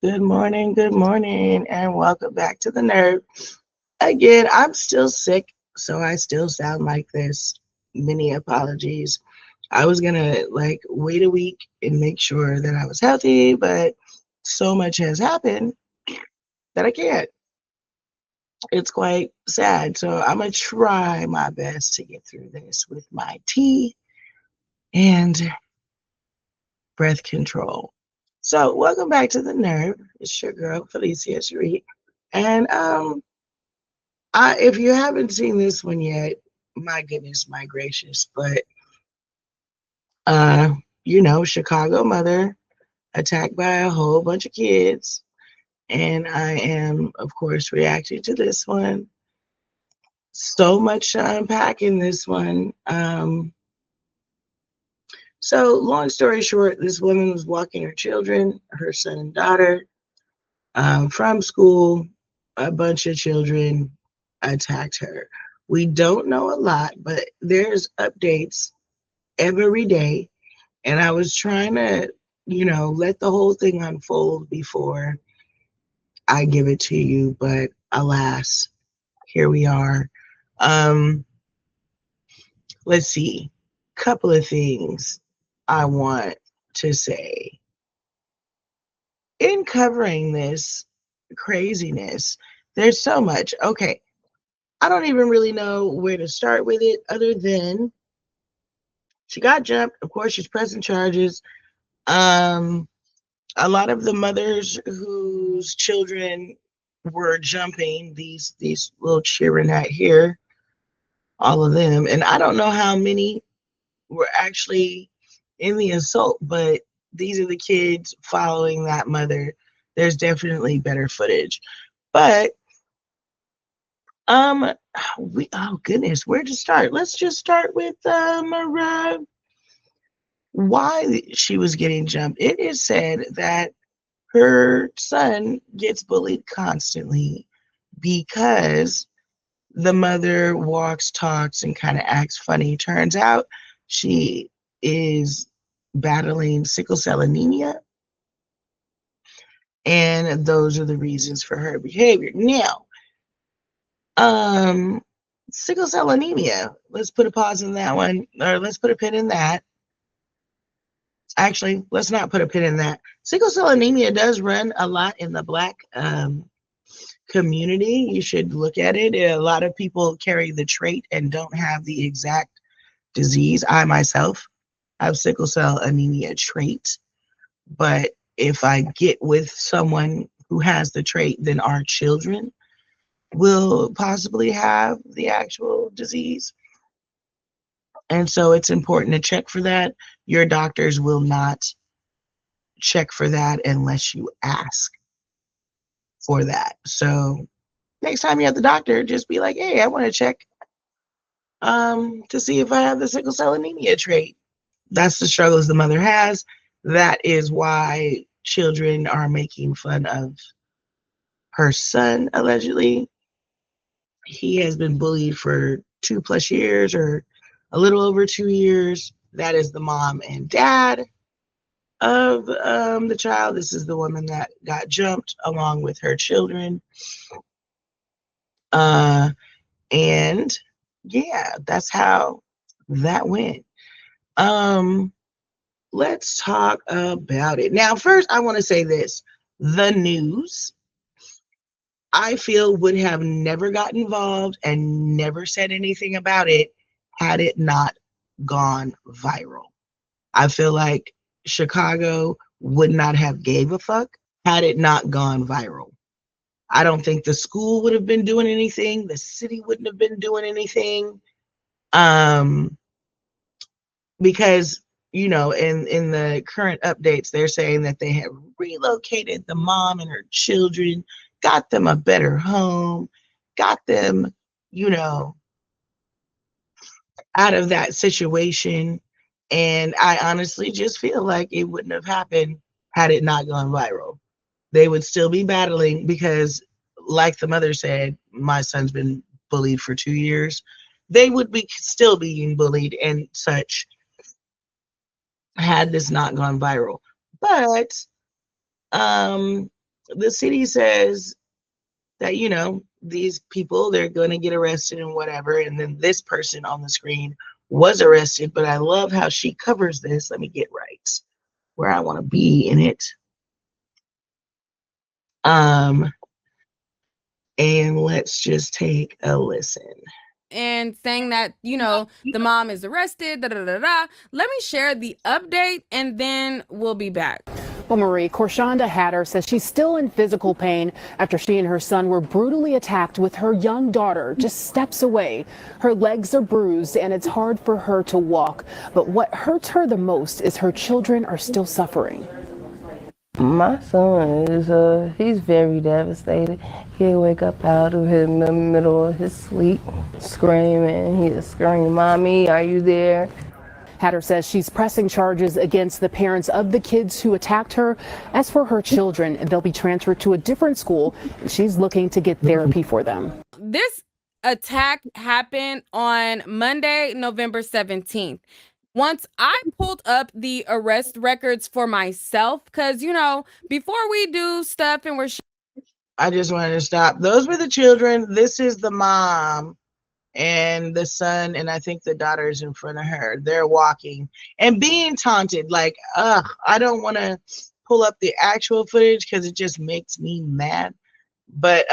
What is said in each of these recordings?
Good morning, and welcome back to the Nerve. Again, I'm still sick, so I still sound like this. Many apologies. I was gonna wait a week and make sure that I was healthy, but so much has happened that I can't. It's quite sad. So I'm gonna try my best to get through this with my tea and breath control. So welcome back to the Nerve. It's your girl Felicia Thomas. And if you haven't seen this one yet, my goodness, my gracious, but uh, Chicago mother attacked by a whole bunch of kids, and I am, of course, reacting to this one. So much to unpack in this one. So, long story short, this woman was walking her children, her son and daughter, from school. A bunch of children attacked her. We don't know a lot, but there's updates every day. And I was trying to, let the whole thing unfold before I give it to you. But alas, here we are. Um, let's see. Couple of things I want to say. In covering this craziness, there's so much. Okay. I don't even really know where to start with it other than she got jumped. Of course, she's pressing charges. Um, a lot of the mothers whose children were jumping, these little cheering at here, all of them, and I don't know how many were actually in the assault, but these are the kids following that mother. There's definitely better footage, but um, we oh goodness, where to start? Let's just start with why she was getting jumped. It is said that her son gets bullied constantly because the mother walks, talks, and kind of acts funny. Turns out she is battling sickle cell anemia, and those are the reasons for her behavior. Now, um, sickle cell anemia. Let's put a pause in that one, or let's put a pin in that. Actually, let's not put a pin in that. Sickle cell anemia does run a lot in the Black community. You should look at it. A lot of people carry the trait and don't have the exact disease. I myself have sickle cell anemia trait, but if I get with someone who has the trait, then our children will possibly have the actual disease. And so it's important to check for that. Your doctors will not check for that unless you ask for that. So next time you're at the doctor, just be like, hey, I want to check to see if I have the sickle cell anemia trait. That's the struggles the mother has. That is why children are making fun of her son, allegedly. He has been bullied for 2+ years or a little over 2 years. That is the mom and dad of the child. This is the woman that got jumped along with her children. Uh, and yeah, that's how that went. Um, let's talk about it. Now, first, I want to say this. The news, I feel, would have never got involved and never said anything about it had it not gone viral. I feel like Chicago would not have gave a fuck had it not gone viral. I don't think the school would have been doing anything. The city wouldn't have been doing anything. Um, because in the current updates they're saying that they have relocated the mom and her children, got them a better home, got them you know out of that situation. And I honestly just feel like it wouldn't have happened had it not gone viral. They would still be battling because, like the mother said, my son's been bullied for 2 years. They would be still being bullied and such had this not gone viral. But the city says that, these people, they're going to get arrested and whatever. And then this person on the screen was arrested. But I love how she covers this. Let me get right where I want to be in it. And let's just take a listen. And saying that, the mom is arrested, da da da da. Let me share the update and then we'll be back. Well, Marie, Korshonda Hatter says she's still in physical pain after she and her son were brutally attacked with her young daughter just steps away. Her legs are bruised and it's hard for her to walk. But what hurts her the most is her children are still suffering. My son is, he's very devastated. He'll wake up out of in the middle of his sleep, screaming. He'll scream, "Mommy, are you there?" Hatter says she's pressing charges against the parents of the kids who attacked her. As for her children, they'll be transferred to a different school. She's looking to get therapy for them. This attack happened on Monday, November 17th. Once I pulled up the arrest records for myself, because, before we do stuff and we're... I just wanted to stop. Those were the children. This is the mom and the son, and I think the daughter is in front of her. They're walking and being taunted. Like, I don't want to pull up the actual footage because it just makes me mad. But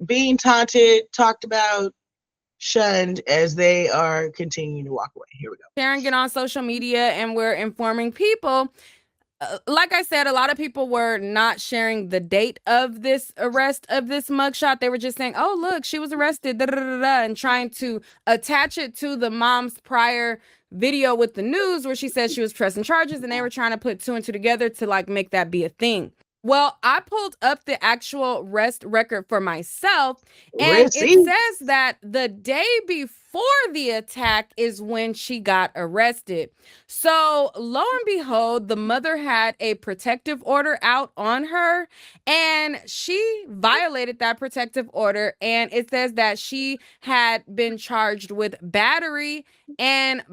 being taunted, talked about, shunned as they are continuing to walk away. Here we go. Sharing it on social media and we're informing people. Like I said, a lot of people were not sharing the date of this arrest, of this mugshot. They were just saying, oh, look, she was arrested, da, da, da, da, and trying to attach it to the mom's prior video with the news where she said she was pressing charges, and they were trying to put two and two together to make that be a thing. Well, I pulled up the actual arrest record for myself, and it says that the day before the attack is when she got arrested. So lo and behold, the mother had a protective order out on her, and she violated that protective order. And it says that she had been charged with battery and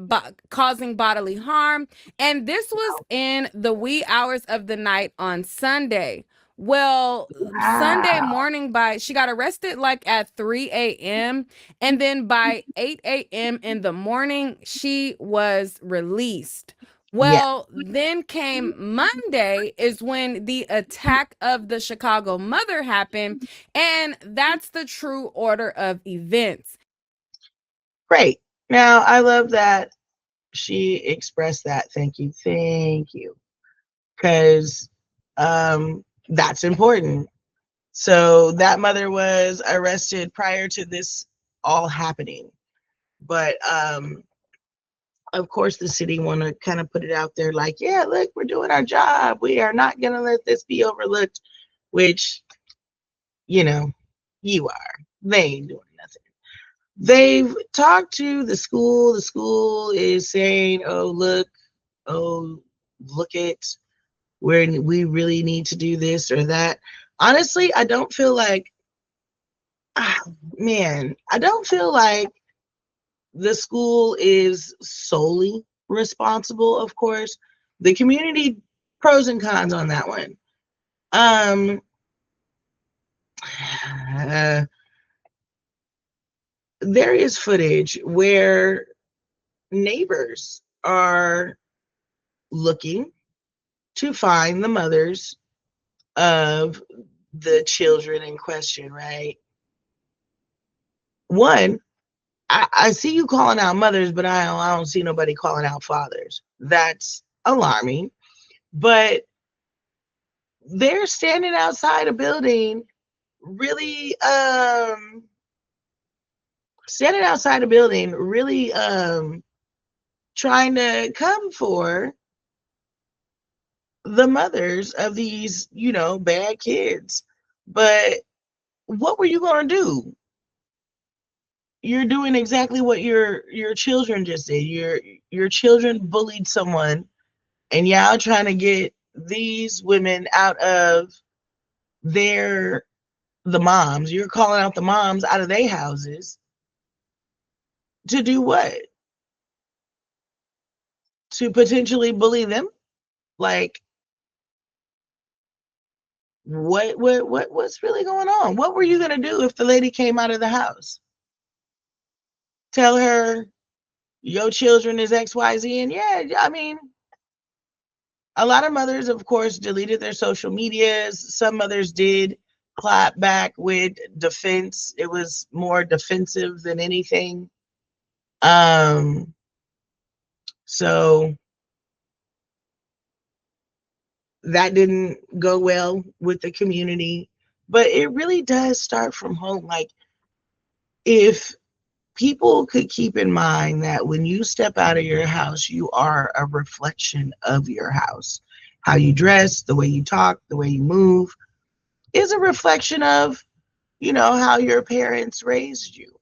causing bodily harm. And this was in the wee hours of the night on Sunday. Well, Sunday morning she got arrested at 3 a.m. and then by 8 a.m. in the morning, she was released. Well, then came Monday is when the attack of the Chicago mother happened, and that's the true order of events. Great. Now, I love that she expressed that. Thank you. Thank you. Because that's important. So that mother was arrested prior to this all happening. But of course, the city want to kind of put it out there like, yeah, look, we're doing our job. We are not going to let this be overlooked, which, you are. They ain't doing nothing. They've talked to the school. The school is saying, look at where we really need to do this or that. Honestly, I don't feel like, I don't feel like the school is solely responsible, of course. The community, pros and cons on that one. There is footage where neighbors are looking to find the mothers of the children in question, right? One, I see you calling out mothers, but I don't see nobody calling out fathers. That's alarming. But they're standing outside a building, really trying to come for the mothers of these, bad kids. But what were you going to do? You're doing exactly what your children just did. Your children bullied someone, and y'all trying to get these women out of the moms. You're calling out the moms out of their houses to do what? To potentially bully them? Like, what's really going on? What were you gonna do if the lady came out of the house? Tell her your children is XYZ? And yeah, I mean, a lot of mothers, of course, deleted their social medias. Some mothers did clap back with defense. It was more defensive than anything. So that didn't go well with the community. But it really does start from home. Like, if people could keep in mind that when you step out of your house, you are a reflection of your house. How you dress, the way you talk, the way you move is a reflection of, how your parents raised you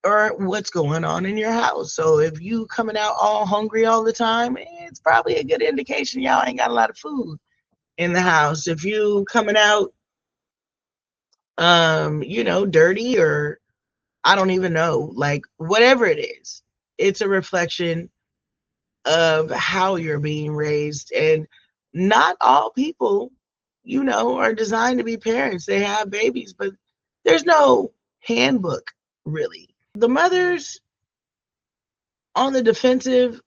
or what's going on in your house. So if you coming out all hungry all the time, it's probably a good indication y'all ain't got a lot of food in the house. If you coming out, dirty, or I don't even know, like whatever it is, it's a reflection of how you're being raised. And not all people, are designed to be parents. They have babies, but there's no handbook really. The mothers on the defensive,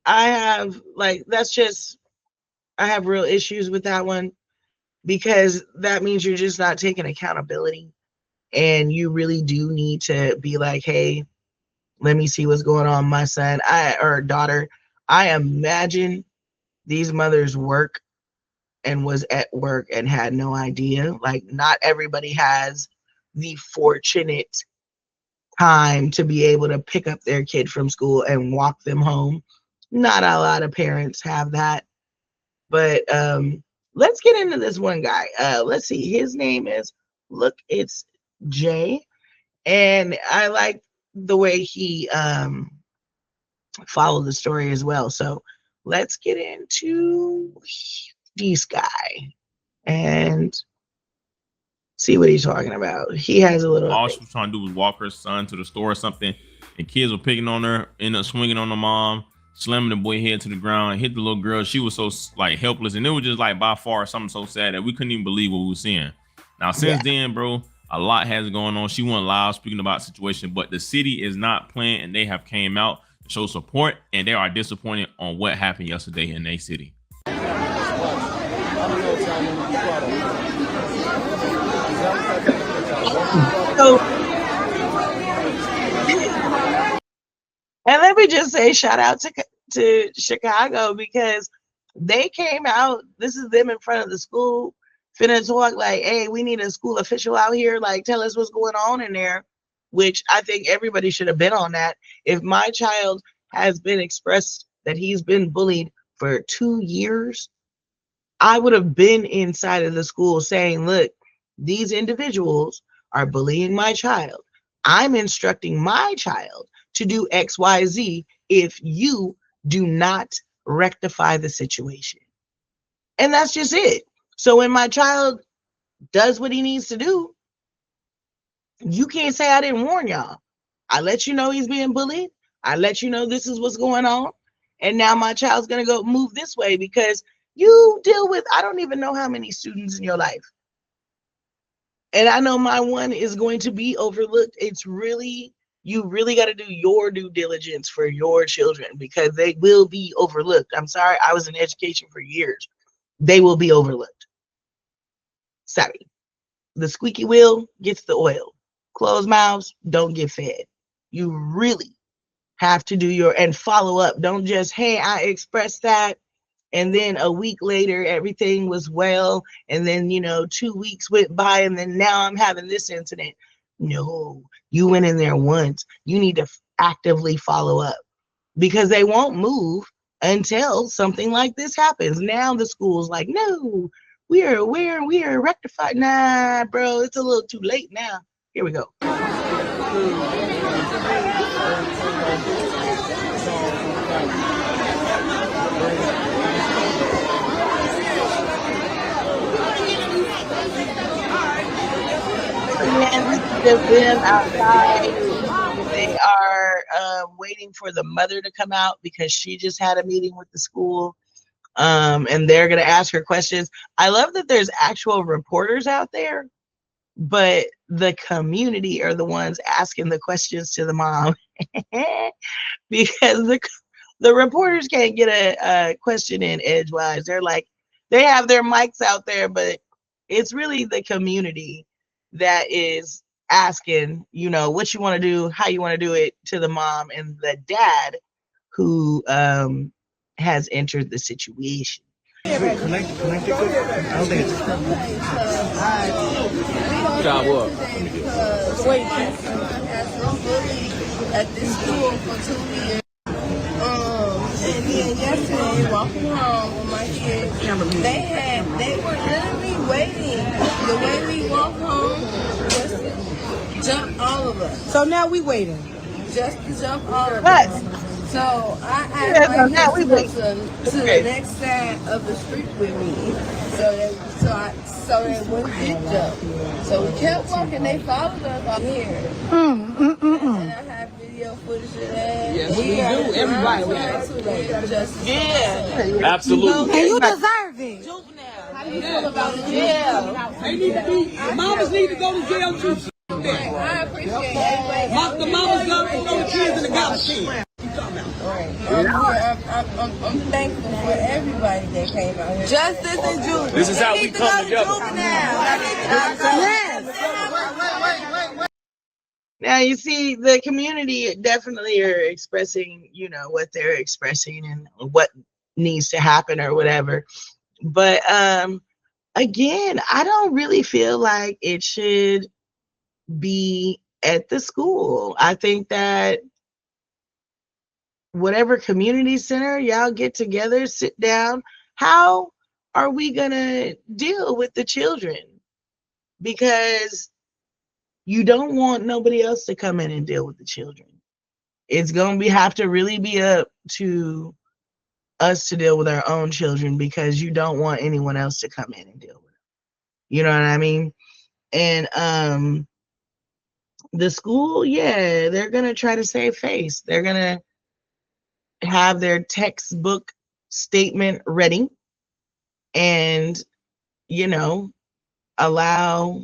I have I have real issues with that one, because that means you're just not taking accountability. And you really do need to be like, hey, let me see what's going on, my son or daughter. I imagine these mothers work and was at work and had no idea. Like, not everybody has the fortunate time to be able to pick up their kid from school and walk them home. Not a lot of parents have that. But let's get into this one guy. Let's see. His name is, it's Jay. And I like the way he followed the story as well. So let's get into this guy and see what he's talking about. He has a little. All she was trying to do was walk her son to the store or something, and kids were picking on her, ended up swinging on the mom, slamming the boy head to the ground, hit the little girl. She was so helpless, and it was just by far something so sad that we couldn't even believe what we were seeing. Now since then, bro, a lot has gone on. She went live speaking about the situation, but the city is not playing, and they have came out to show support, and they are disappointed on what happened yesterday in their city. So, and let me just say, shout out to Chicago, because they came out. This is them in front of the school, finna talk like, hey, we need a school official out here, like, tell us what's going on in there, which I think everybody should have been on that. If my child has been expressed that he's been bullied for 2 years, I would have been inside of the school saying, look, these individuals are bullying my child. I'm instructing my child to do XYZ if you do not rectify the situation. And that's just it. So when my child does what he needs to do, you can't say I didn't warn y'all. I let you know he's being bullied. I let you know this is what's going on. And now my child's going to go move this way, because you deal with, I don't even know how many students in your life. And I know my one is going to be overlooked. It's really, you really got to do your due diligence for your children, because they will be overlooked. I'm sorry, I was in education for years. They will be overlooked. Sorry. The squeaky wheel gets the oil. Closed mouths don't get fed. You really have to do and follow up. Don't just, hey, I expressed that, and then a week later everything was well, and then 2 weeks went by, and then now I'm having this incident. No, you went in there once. You need to actively follow up, because they won't move until something like this happens. Now the school's like, no, we are aware, we are rectified. Nah, bro, it's a little too late now. Here we go. Them outside. They are waiting for the mother to come out, because she just had a meeting with the school. And they're going to ask her questions. I love that there's actual reporters out there, but the community are the ones asking the questions to the mom because the reporters can't get a question in edgewise. They're like, they have their mics out there, but it's really the community that is asking, you know, what you want to do, how you want to do it to the mom and the dad who has entered the situation. I don't think it's job up. Wait, my son has been bullied at this school for 2 years. And then yesterday, walking home with my kids, they were literally waiting. The way we walked home was to jump all of us. So now we waiting. Just to jump all of us. So I asked my kids to go to the next side of the street with me, so they wouldn't get jumped. So we kept walking. They followed us out here. And I have video footage of that. Yes, we do. Everybody. Yeah. Absolutely. And you deserve it. How do you feel about jail? They need to be. Mamas need to go to jail too. I appreciate everybody. The mamas got to throw the kids in the garbage can. I'm thankful for everybody that came out here. Justice and juvenile. This is how we come together. Now, you see, the community definitely are expressing, you know, what they're expressing and what needs to happen or whatever. But again, I don't really feel like it should be at the school. I think that whatever community center y'all get together, sit down, how are we gonna deal with the children? Because you don't want nobody else to come in and deal with the children. It's gonna have to really be up to us to deal with our own children, because you don't want anyone else to come in and deal with them. You know what I mean? And the school, yeah, they're gonna try to save face. They're gonna have their textbook statement ready and, you know, allow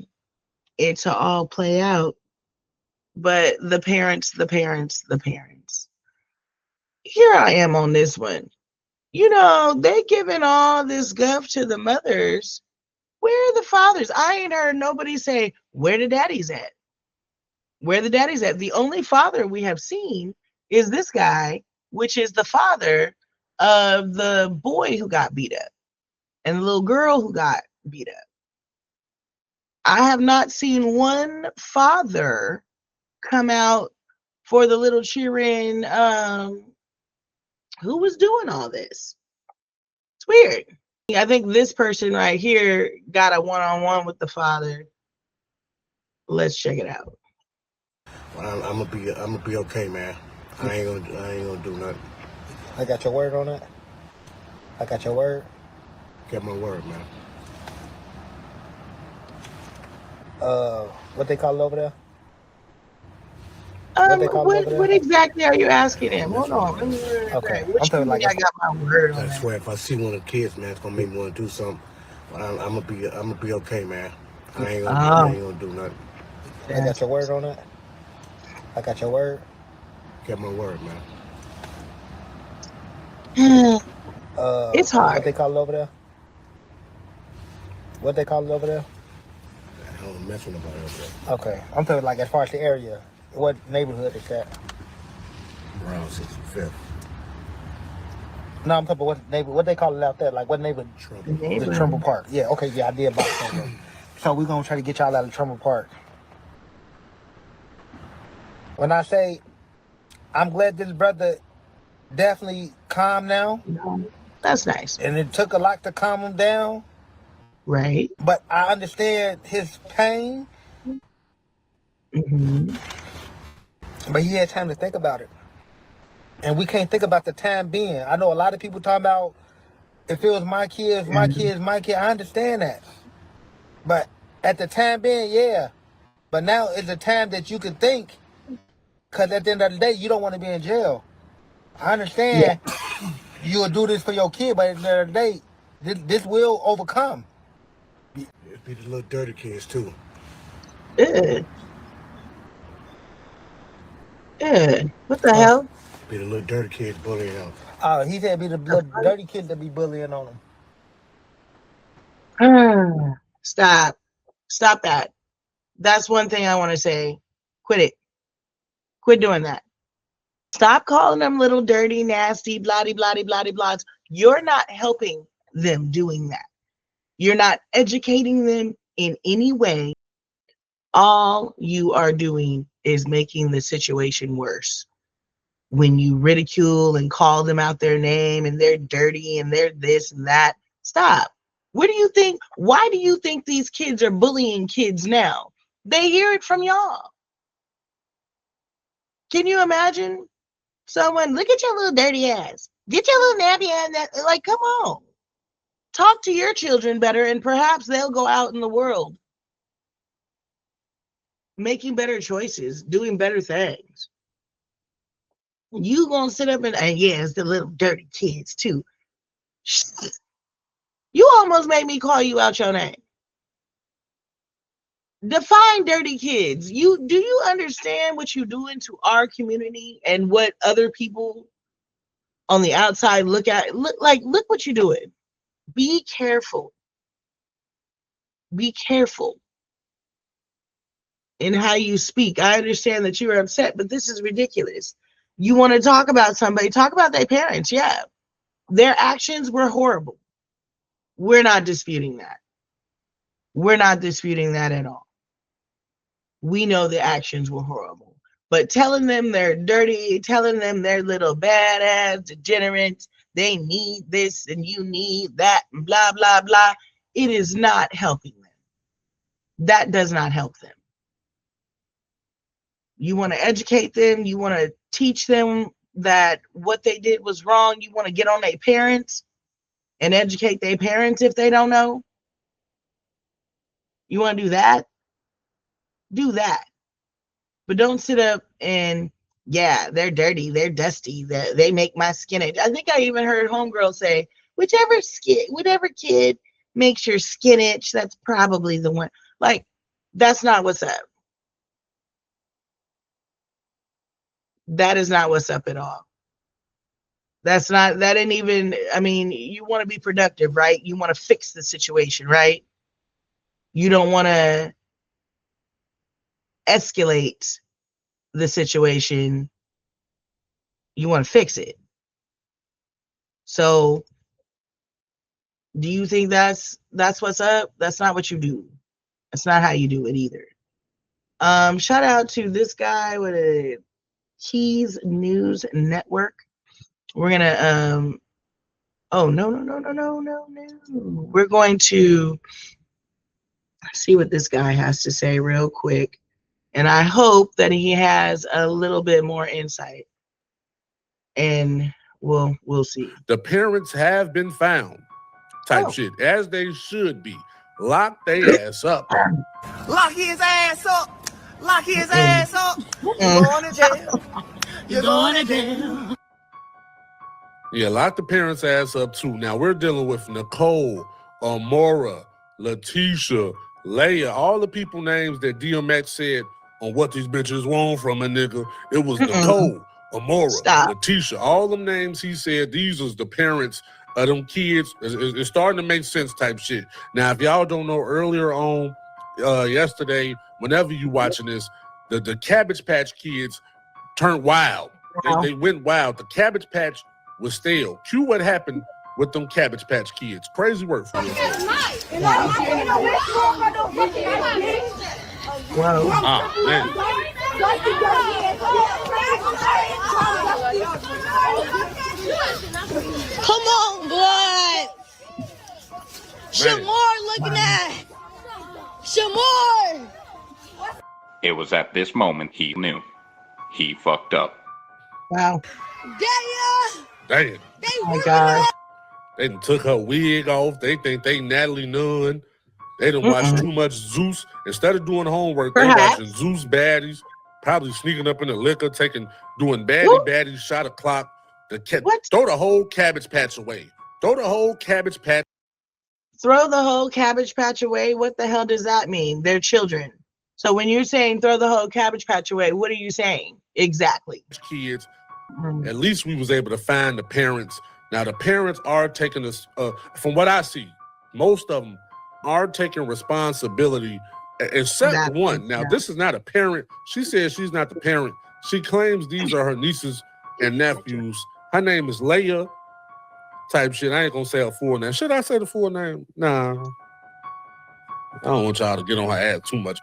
it to all play out. But the parents, here I am on this one. You know, they giving all this guff to the mothers. Where are the fathers? I ain't heard nobody say, where the daddy's at? Where the daddy's at? The only father we have seen is this guy, which is the father of the boy who got beat up and the little girl who got beat up. I have not seen one father come out for the little cheering who was doing all this. It's weird. I think this person right here got a one-on-one with the father. Let's check it out. Well, I'm gonna be okay, man. I ain't gonna do nothing. I got your word on that. I got your word. Get my word, man. What they call it over there? What exactly are you asking him? Hold on. Let me Okay. Which I'm feeling like I got my word on I that. swear, if I see one of the kids, man, it's gonna make me want to do something. But I'm gonna be okay, man. I ain't gonna do nothing. I got your word on that. I got your word. Get my word, man. It's hard. What they call it over there? What they call it over there? I don't mess with nobody over there. Okay. I'm talking like as far as the area. What neighborhood is that? Around 65th. No, I'm talking about what neighborhood. What they call it out there? Like what neighborhood? The Trumbull Park. Yeah. Okay. Yeah, I did about Trumbull. So we're gonna try to get y'all out of Trumbull Park. When I say, I'm glad this brother definitely calmed now. That's nice. And it took a lot to calm him down. Right. But I understand his pain. Mm-hmm. But he had time to think about it. And we can't think about the time being. I know a lot of people talking about, if it was my kids, my kids, my kids. I understand that. But at the time being, yeah. But now is the time that you can think. Because at the end of the day, you don't want to be in jail. I understand You'll do this for your kid, but at the end of the day, this will overcome. It be the little dirty kids too. Yeah. Yeah. What the hell? Be the little dirty kids bullying them. He said be the little dirty kids that be bullying on him. Stop. Stop that. That's one thing I want to say. Quit it. Quit doing that. Stop calling them little dirty, nasty, bloody, bloody, bloody, blods. You're not helping them doing that. You're not educating them in any way. All you are doing is making the situation worse. When you ridicule and call them out their name and they're dirty and they're this and that, stop. What do you think? Why do you think these kids are bullying kids now? They hear it from y'all. Can you imagine someone, look at your little dirty ass, get your little nappy ass, like, come on. Talk to your children better and perhaps they'll go out in the world making better choices, doing better things. You gonna sit up and yeah, it's the little dirty kids too. Shit. You almost made me call you out your name. Define dirty kids. Do you understand what you're doing to our community and what other people on the outside look at? Look what you're doing. Be careful. Be careful in how you speak. I understand that you're upset, but this is ridiculous. You want to talk about somebody, talk about their parents. Yeah, their actions were horrible. We're not disputing that. We're not disputing that at all. We know the actions were horrible, but telling them they're dirty, telling them they're little badass degenerates, they need this and you need that, and blah, blah, blah, it is not helping them. That does not help them. You want to educate them. You want to teach them that what they did was wrong. You want to get on their parents and educate their parents if they don't know. You want to do that? Do that. But don't sit up and, yeah, they're dirty, they're dusty, they make my skin itch. I think I even heard homegirl say, whatever kid makes your skin itch, that's probably the one. Like, that's not what's up. That is not what's up at all. That ain't even, I mean, you want to be productive, right? You want to fix the situation, right? You don't want to escalate the situation. You want to fix it. So do you think that's what's up? That's not what you do. That's not how you do it either. Shout out to this guy with a Keys News Network. We're gonna oh no. We're going to see what this guy has to say real quick. And I hope that he has a little bit more insight. And we'll see. The parents have been found. Type shit. As they should be. Lock their ass up. Lock his ass up. Lock his ass up. You're going to jail. You're going to jail. Yeah, lock the parents' ass up too. Now we're dealing with Nicole, Amora, Letitia, Leia, all the people names that DMX said on what these bitches want from a nigga. It was Nicole, Amora, Letitia, all them names he said, these was the parents of them kids. It's starting to make sense type shit. Now, if y'all don't know, earlier on yesterday, whenever you watching this, the Cabbage Patch Kids turned wild. They went wild. The Cabbage Patch was stale. Cue what happened with them Cabbage Patch Kids. Crazy work for you. Wow. Ah, man. Come on, blood. Shamar looking at. Shamar. It was at this moment he knew. He fucked up. Wow. Damn. Oh my God. They done took her wig off. They think they Natalie Nunn. They done watched too much Zeus. Instead of doing homework, they watching Zeus baddies, probably sneaking up in the liquor, doing baddie shot o'clock, Throw the whole Cabbage Patch away. Throw the whole Cabbage Patch. Throw the whole Cabbage Patch away? What the hell does that mean? They're children. So when you're saying throw the whole Cabbage Patch away, what are you saying exactly? Kids, at least we was able to find the parents. Now the parents are taking us, from what I see, most of them are taking responsibility, except one. Now this is not a parent. She says she's not the parent. She claims these are her nieces and nephews. Her name is Leia. Type shit. I ain't gonna say her full name. Should I say the full name? Nah. I don't want y'all to get on her ass too much.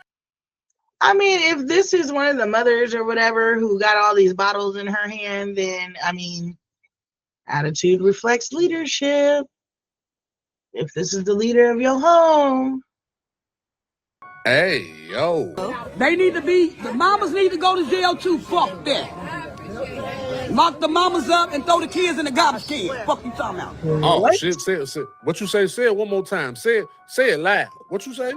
I mean, if this is one of the mothers or whatever who got all these bottles in her hand, then I mean, attitude reflects leadership. If this is the leader of your home. Hey, yo. The mamas need to go to jail too. Fuck that. Lock the mamas up and throw the kids in the garbage can. Fuck you talking about? Oh, shit. Say what you say? Say it one more time. Say it loud. What you say?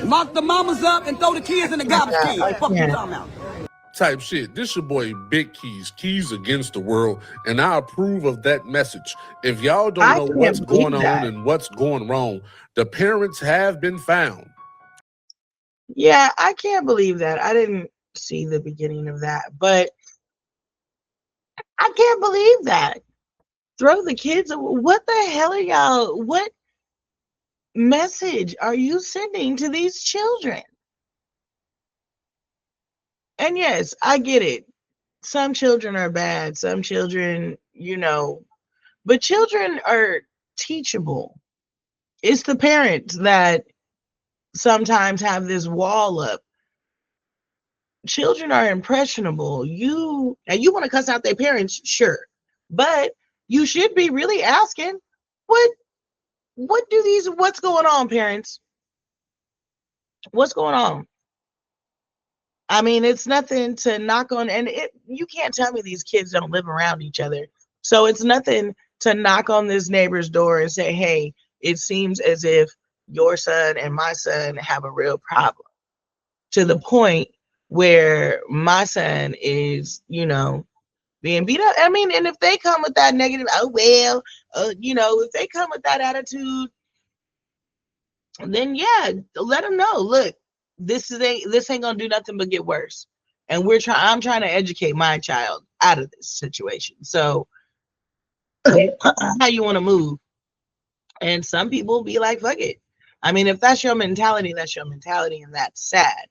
Lock the mamas up and throw the kids in the garbage can. Fuck you talking about? Type shit. This your boy Big Keys Against the World, and I approve of that message. If y'all don't know what's going on and what's going wrong, the parents have been found. Yeah, I can't believe that. I didn't see the beginning of that, but I can't believe that. Throw the kids. What the hell are y'all? What message are you sending to these children? And yes, I get it. Some children are bad. Some children, but children are teachable. It's the parents that sometimes have this wall up. Children are impressionable. You want to cuss out their parents, sure, but you should be really asking, what's going on, parents? What's going on? I mean, it's nothing to knock on, and you can't tell me these kids don't live around each other. So it's nothing to knock on this neighbor's door and say, hey, it seems as if your son and my son have a real problem, to the point where my son is, being beat up. I mean, and if they come with that negative, if they come with that attitude, then yeah, let them know, look, this ain't gonna do nothing but get worse. And I'm trying to educate my child out of this situation. So how you want to move? And some people be like, fuck it. I mean, if that's your mentality, that's your mentality, and that's sad.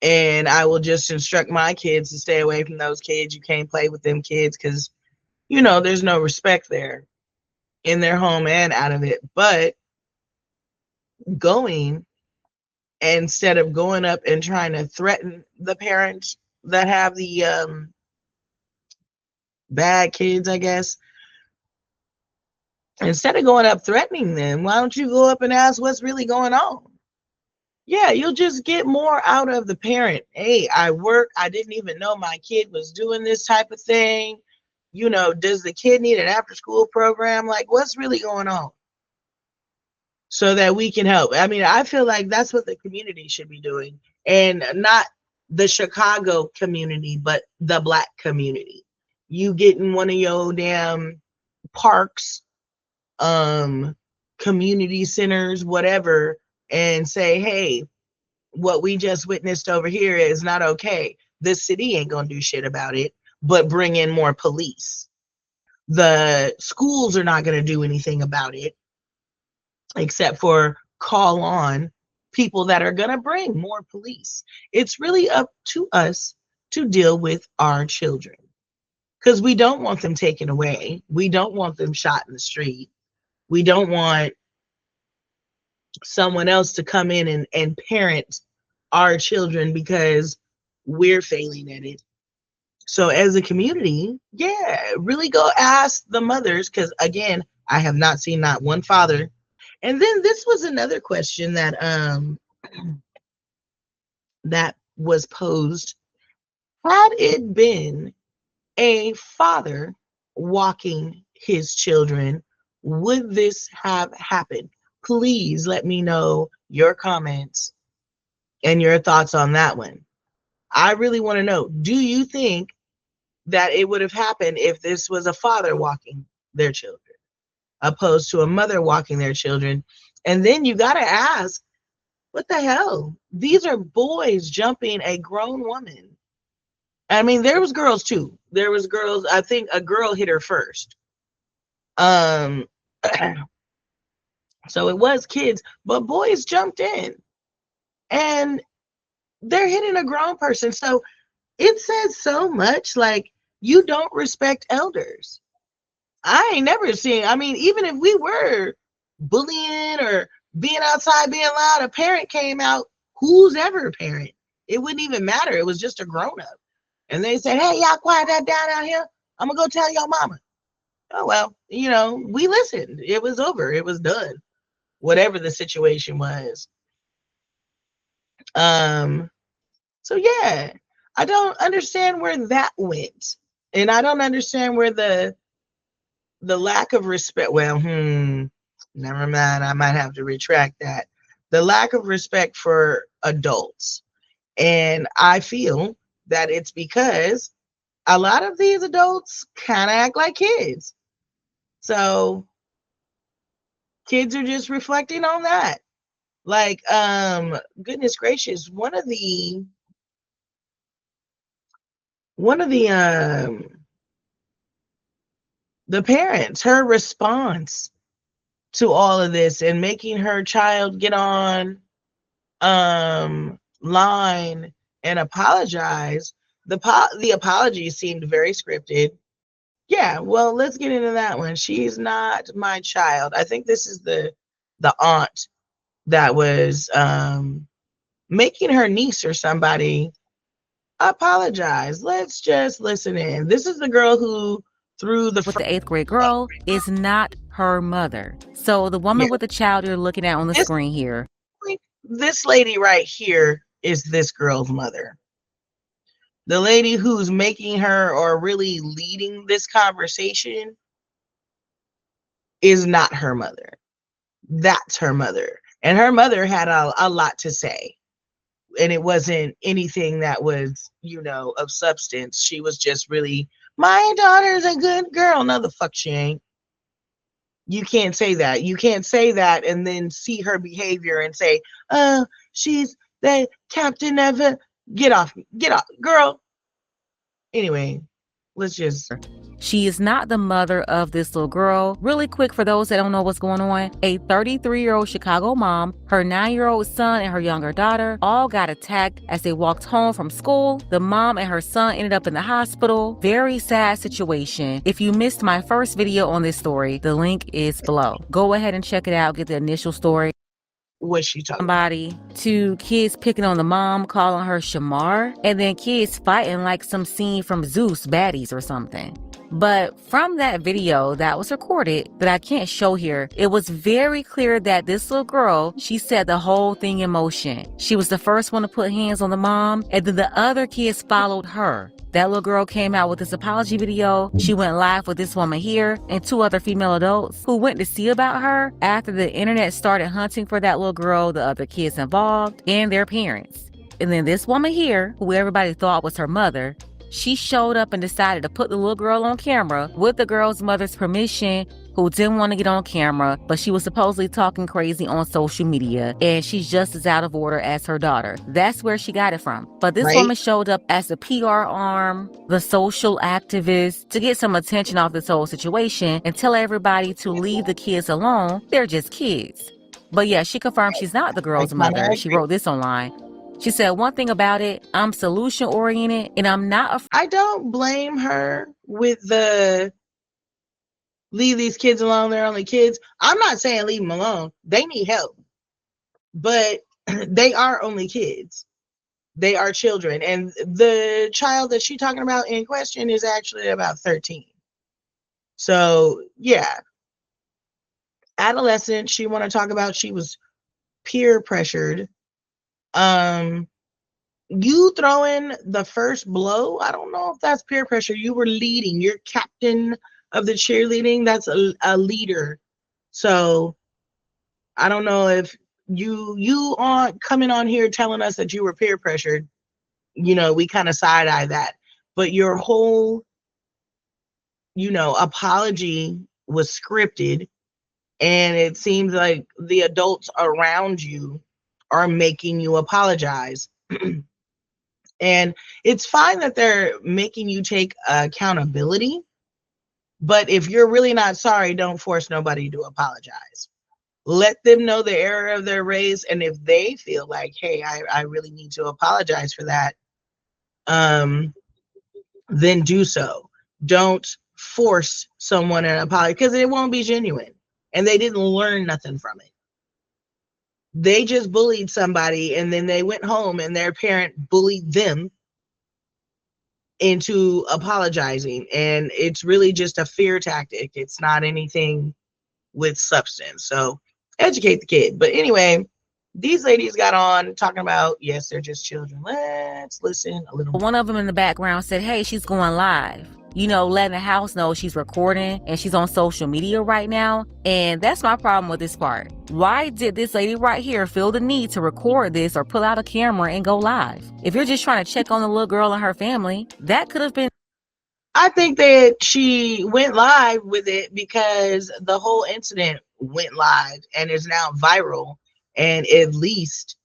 And I will just instruct my kids to stay away from those kids. You can't play with them kids because, there's no respect there in their home and out of it. But instead of going up and trying to threaten the parents that have the bad kids, I guess, instead of going up threatening them, why don't you go up and ask what's really going on? Yeah, you'll just get more out of the parent. Hey, I didn't even know my kid was doing this type of thing. Does the kid need an after-school program? Like, what's really going on? So that we can help. I mean, I feel like that's what the community should be doing, and not the Chicago community, but the Black community. You get in one of your damn parks, community centers, whatever, and say, hey, what we just witnessed over here is not okay. The city ain't gonna do shit about it, but bring in more police. The schools are not gonna do anything about it, except for call on people that are gonna bring more police. It's really up to us to deal with our children, because we don't want them taken away. We don't want them shot in the street. We don't want someone else to come in and parent our children because we're failing at it. So as a community, yeah, really go ask the mothers, because again, I have not seen not one father. And then this was another question that that was posed. Had it been a father walking his children, would this have happened? Please let me know your comments and your thoughts on that one. I really want to know, do you think that it would have happened if this was a father walking their children, opposed to a mother walking their children. And then you got to ask, what the hell? These are boys jumping a grown woman. I mean, there was girls too. There was girls. I think a girl hit her first. So it was kids, but boys jumped in and they're hitting a grown person. So it says so much, like, you don't respect elders. I ain't never seen, I mean, even if we were bullying or being outside being loud, a parent came out, who's ever a parent, it wouldn't even matter. It was just a grown-up. And they said, hey, y'all quiet that down out here. I'm gonna go tell your mama. Oh, well, you know, we listened. It was over. It was done. Whatever the situation was. So yeah, I don't understand where that went. And I don't understand where the lack of respect, well, never mind. I might have to retract that. The lack of respect for adults. And I feel that it's because a lot of these adults kind of act like kids. So kids are just reflecting on that. Like, goodness gracious, one of the parents, her response to all of this and making her child get on line and apologize, the apology seemed very scripted. Yeah, well, let's get into that one. She's not my child. I think this is the aunt that was making her niece or somebody apologize. Let's just listen in. This is the girl who threw the 8th grade girl is not her mother. So the woman with the child you're looking at on the screen here. This lady right here is this girl's mother. The lady who's making her or really leading this conversation is not her mother. That's her mother. And her mother had a lot to say. And it wasn't anything that was, you know, of substance. She was just really, my daughter's a good girl. No, the fuck she ain't. You can't say that. You can't say that and then see her behavior and say, oh, she's the captain of a, get off, girl. Anyway, let's just. She is not the mother of this little girl. Really quick, for those that don't know what's going on, a 33-year-old Chicago mom, her 9-year-old son, and her younger daughter all got attacked as they walked home from school. The mom and her son ended up in the hospital. Very sad situation. If you missed my first video on this story, the link is below. Go ahead and check it out, get the initial story. What's she talking somebody to kids picking on the mom, calling her Shamar, and then kids fighting like some scene from Zeus Baddies or something. But from that video that was recorded that I can't show here, it was very clear that this little girl, she set the whole thing in motion. She was the first one to put hands on the mom, and then the other kids followed her. That little girl came out with this apology video. She went live with this woman here and 2 other female adults who went to see about her after the internet started hunting for that little girl, the other kids involved, and their parents. And then this woman here, who everybody thought was her mother, she showed up and decided to put the little girl on camera with the girl's mother's permission, who didn't want to get on camera, but she was supposedly talking crazy on social media, and she's just as out of order as her daughter. That's where she got it from. But this woman showed up as the PR arm, the social activist, to get some attention off this whole situation and tell everybody to leave the kids alone. They're just kids. But yeah, she confirmed she's not the girl's mother. She wrote this online. She said, one thing about it, I'm solution oriented and I'm not I don't blame her with the leave these kids alone, they're only kids. I'm not saying leave them alone. They need help. But they are only kids. They are children. And the child that she's talking about in question is actually about 13. So yeah. Adolescent, she want to talk about she was peer pressured. You throwing the first blow, I don't know if that's peer pressure. You were leading, you're captain of the cheerleading. That's a leader. So I don't know if you aren't coming on here telling us that you were peer pressured. You know, we kind of side eye that, but your whole apology was scripted, and it seems like the adults around you are making you apologize. And it's fine that they're making you take accountability, but if you're really not sorry, don't force nobody to apologize. Let them know the error of their ways, and if they feel like, hey, I really need to apologize for that, then do so. Don't force someone an apology, because it won't be genuine, and they didn't learn nothing from it. They just bullied somebody, and then they went home and their parent bullied them into apologizing, and it's really just a fear tactic. It's not anything with substance. So educate the kid. But anyway, these ladies got on talking about, yes, they're just children. Let's listen a little more. One of them in the background said, hey, she's going live. Letting the house know she's recording and she's on social media right now. And that's my problem with this part. Why did this lady right here feel the need to record this or pull out a camera and go live? If you're just trying to check on the little girl and her family, that could have been. I think that she went live with it because the whole incident went live and is now viral, and at least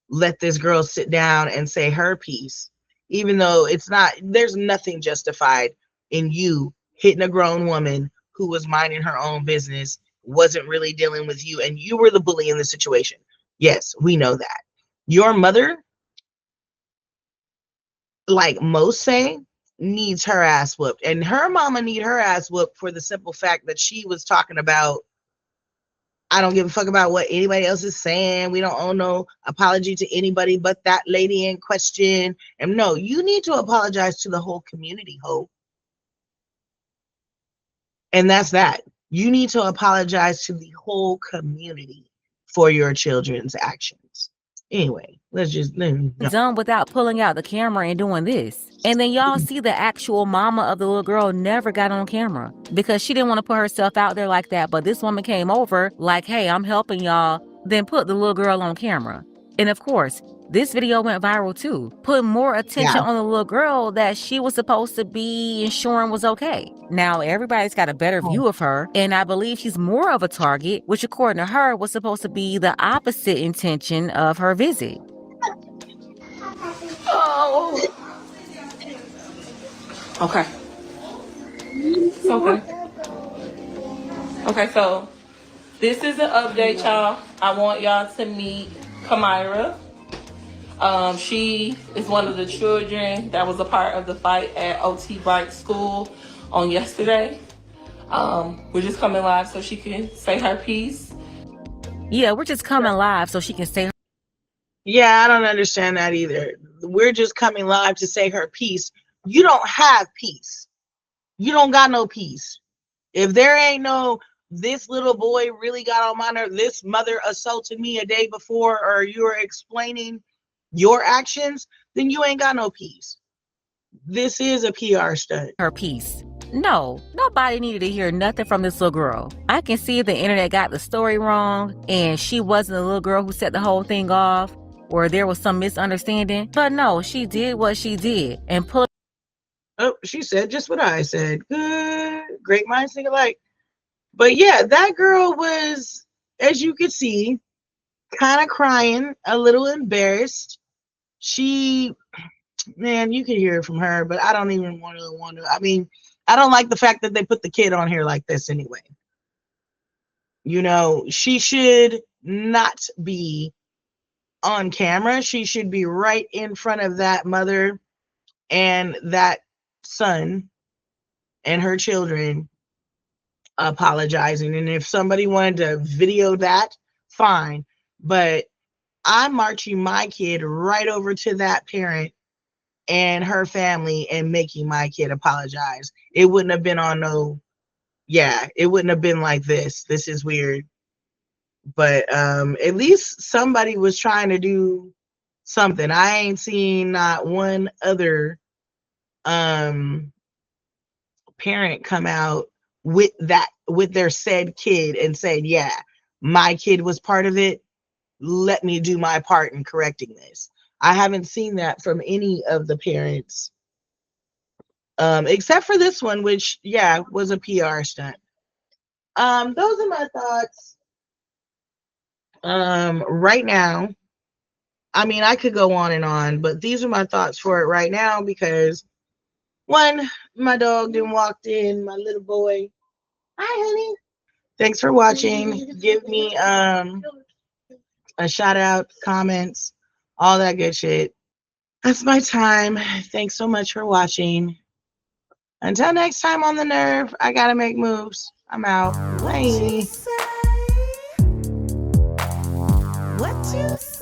let this girl sit down and say her piece, even though there's nothing justified in you hitting a grown woman who was minding her own business, wasn't really dealing with you, and you were the bully in the situation. Yes, we know that. Your mother, like most say, needs her ass whooped, and her mama need her ass whooped for the simple fact that she was talking about, I don't give a fuck about what anybody else is saying. We don't owe no apology to anybody but that lady in question. And no, you need to apologize to the whole community, ho. And that's that. You need to apologize to the whole community for your children's actions. Anyway, let's just done without pulling out the camera and doing this. And then y'all see the actual mama of the little girl never got on camera because she didn't want to put herself out there like that. But this woman came over like, hey, I'm helping y'all, then put the little girl on camera. And of course, this video went viral too, putting more attention on the little girl that she was supposed to be ensuring was okay. Now, everybody's got a better view of her, and I believe she's more of a target, which according to her was supposed to be the opposite intention of her visit. Oh. Okay. Okay, so this is an update, y'all. I want y'all to meet Kamira. She is one of the children that was a part of the fight at OT Bright School on yesterday. We're just coming live so she can say her piece. Yeah, we're just coming live so she can say her. Yeah, I don't understand that either. We're just coming live to say her piece. You don't have peace. You don't got no peace. If there ain't no, this little boy really got on my nerve, this mother assaulted me a day before, or you're explaining your actions, then you ain't got no peace. This is a PR stunt. Her piece. No, nobody needed to hear nothing from this little girl. I can see the internet got the story wrong and she wasn't the little girl who set the whole thing off, or there was some misunderstanding. But no, she did what she did and pulled. Oh, she said just what I said. Good, great minds think alike. But yeah, that girl was, as you could see, kind of crying, a little embarrassed. Man, you can hear it from her, but I don't even want to. I mean, I don't like the fact that they put the kid on here like this anyway. She should not be on camera. She should be right in front of that mother and that son and her children apologizing. And if somebody wanted to video that, fine. But I'm marching my kid right over to that parent and her family and making my kid apologize. It wouldn't have been on it wouldn't have been like this. This is weird. But at least somebody was trying to do something. I ain't seen not one other parent come out with their said kid and said, yeah, my kid was part of it. Let me do my part in correcting this. I haven't seen that from any of the parents Except for this one, which was a PR stunt. Those are my thoughts. Right now. I mean, I could go on and on, but these are my thoughts for it right now because one, my dog then walked in, my little boy. Hi, honey. Thanks for watching. Give me a shout out, comments, all that good shit. That's my time. Thanks so much for watching. Until next time on The Nerve, I gotta make moves. I'm out. Bye. What you say?